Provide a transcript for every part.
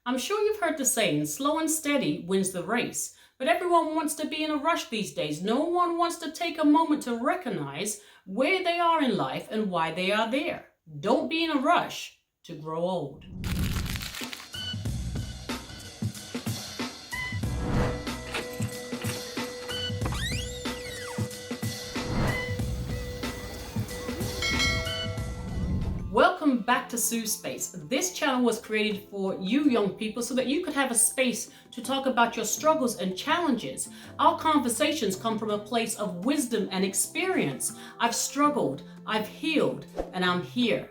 I'm sure you've heard the saying, slow and steady wins the race. But everyone wants to be in a rush these days. No one wants to take a moment to recognize where they are in life and why they are there. Don't be in a rush to grow old. Welcome back to SuesSpace. This channel was created for you young people so that you could have a space to talk about your struggles and challenges. Our conversations come from a place of wisdom and experience. I've struggled, I've healed, and I'm here.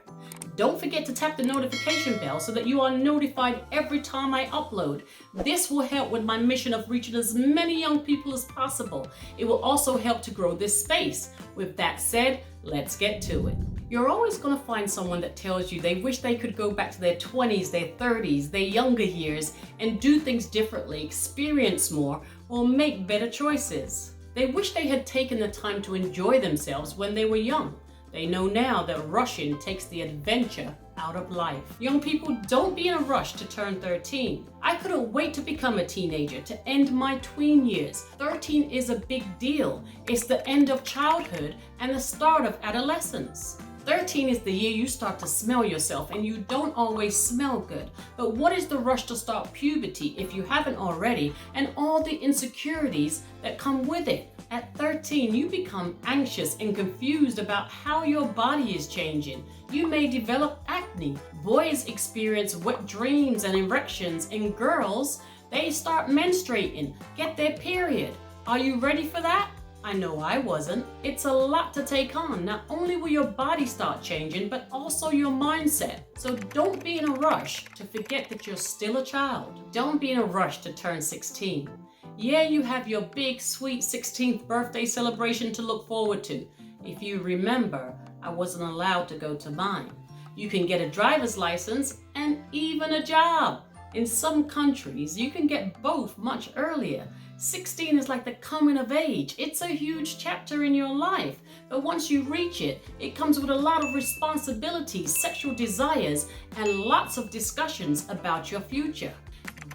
Don't forget to tap the notification bell so that you are notified every time I upload. This will help with my mission of reaching as many young people as possible. It will also help to grow this space. With that said, let's get to it. You're always going to find someone that tells you they wish they could go back to their 20s, their 30s, their younger years and do things differently, experience more, or make better choices. They wish they had taken the time to enjoy themselves when they were young. They know now that rushing takes the adventure out of life. Young people, don't be in a rush to turn 13. I couldn't wait to become a teenager, to end my tween years. 13 is a big deal. It's the end of childhood and the start of adolescence. 13 is the year you start to smell yourself, and you don't always smell good. But what is the rush to start puberty if you haven't already, and all the insecurities that come with it? At 13, you become anxious and confused about how your body is changing. You may develop acne. Boys experience wet dreams and erections, and girls, they start menstruating, get their period. Are you ready for that? I know I wasn't. It's a lot to take on. Not only will your body start changing, but also your mindset. So don't be in a rush to forget that you're still a child. Don't be in a rush to turn 16. Yeah, you have your big, sweet 16th birthday celebration to look forward to. If you remember, I wasn't allowed to go to mine. You can get a driver's license and even a job. In some countries, you can get both much earlier. 16 is like the coming of age. It's a huge chapter in your life. But once you reach it, it comes with a lot of responsibilities, sexual desires, and lots of discussions about your future.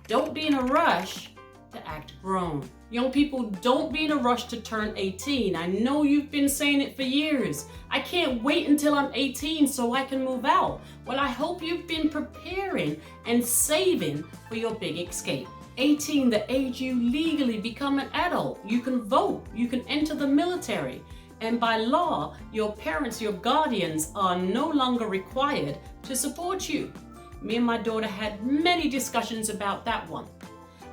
Don't be in a rush to act grown. Young people, don't be in a rush to turn 18. I know you've been saying it for years. I can't wait until I'm 18 so I can move out. Well, I hope you've been preparing and saving for your big escape. 18, the age you legally become an adult. You can vote, you can enter the military, and by law, your parents, your guardians are no longer required to support you. Me and my daughter had many discussions about that one.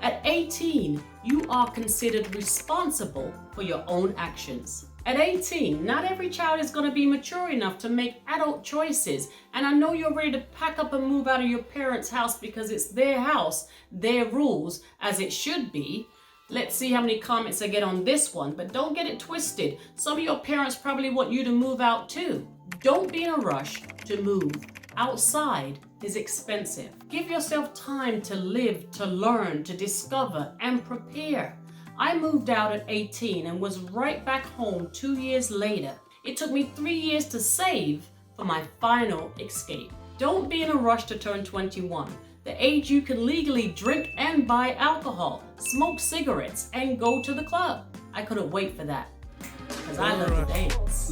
At 18, you are considered responsible for your own actions. At 18, not every child is going to be mature enough to make adult choices. And I know you're ready to pack up and move out of your parents' house because it's their house, their rules, as it should be. Let's see how many comments I get on this one, but don't get it twisted. Some of your parents probably want you to move out too. Don't be in a rush to move. Outside is expensive. Give yourself time to live, to learn, to discover, and prepare. I moved out at 18 and was right back home 2 years later. It took me 3 years to save for my final escape. Don't be in a rush to turn 21, the age you can legally drink and buy alcohol, smoke cigarettes, and go to the club. I couldn't wait for that, because I love to dance.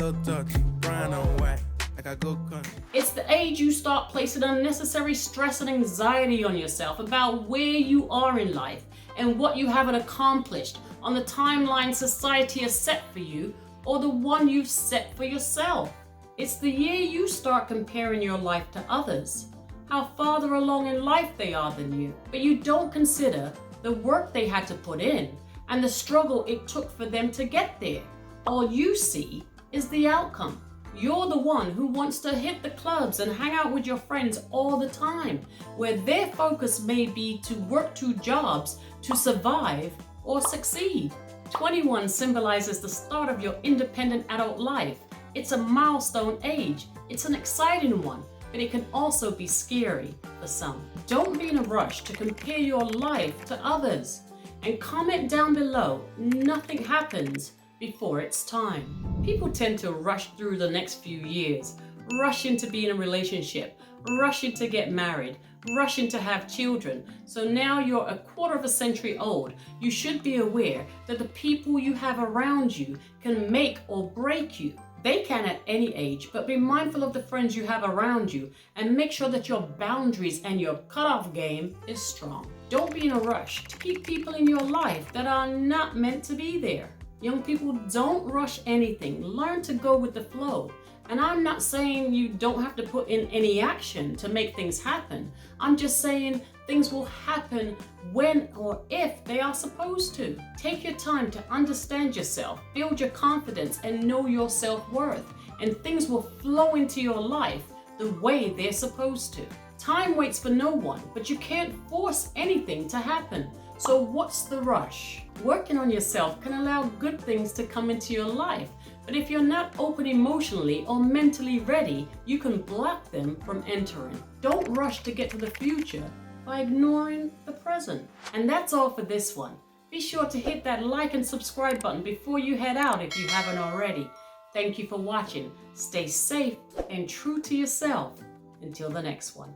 It's the age you start placing unnecessary stress and anxiety on yourself about where you are in life and what you haven't accomplished on the timeline society has set for you or the one you've set for yourself. It's the year you start comparing your life to others, how farther along in life they are than you, but you don't consider the work they had to put in and the struggle it took for them to get there. All you see is the outcome. You're the one who wants to hit the clubs and hang out with your friends all the time, where their focus may be to work 2 jobs to survive or succeed. 21 symbolizes the start of your independent adult life. It's a milestone age. It's an exciting one, but it can also be scary for some. Don't be in a rush to compare your life to others. And comment down below, nothing happens before it's time. People tend to rush through the next few years, rushing to be in a relationship, rushing to get married, rushing to have children. So now you're a quarter of a century old. You should be aware that the people you have around you can make or break you. They can at any age, but be mindful of the friends you have around you and make sure that your boundaries and your cutoff game is strong. Don't be in a rush to keep people in your life that are not meant to be there. Young people, don't rush anything. Learn to go with the flow. And I'm not saying you don't have to put in any action to make things happen. I'm just saying things will happen when or if they are supposed to. Take your time to understand yourself, build your confidence, and know your self-worth. And things will flow into your life the way they're supposed to. Time waits for no one, but you can't force anything to happen. So what's the rush? Working on yourself can allow good things to come into your life. But if you're not open emotionally or mentally ready, you can block them from entering. Don't rush to get to the future by ignoring the present. And that's all for this one. Be sure to hit that like and subscribe button before you head out if you haven't already. Thank you for watching. Stay safe and true to yourself. Until the next one.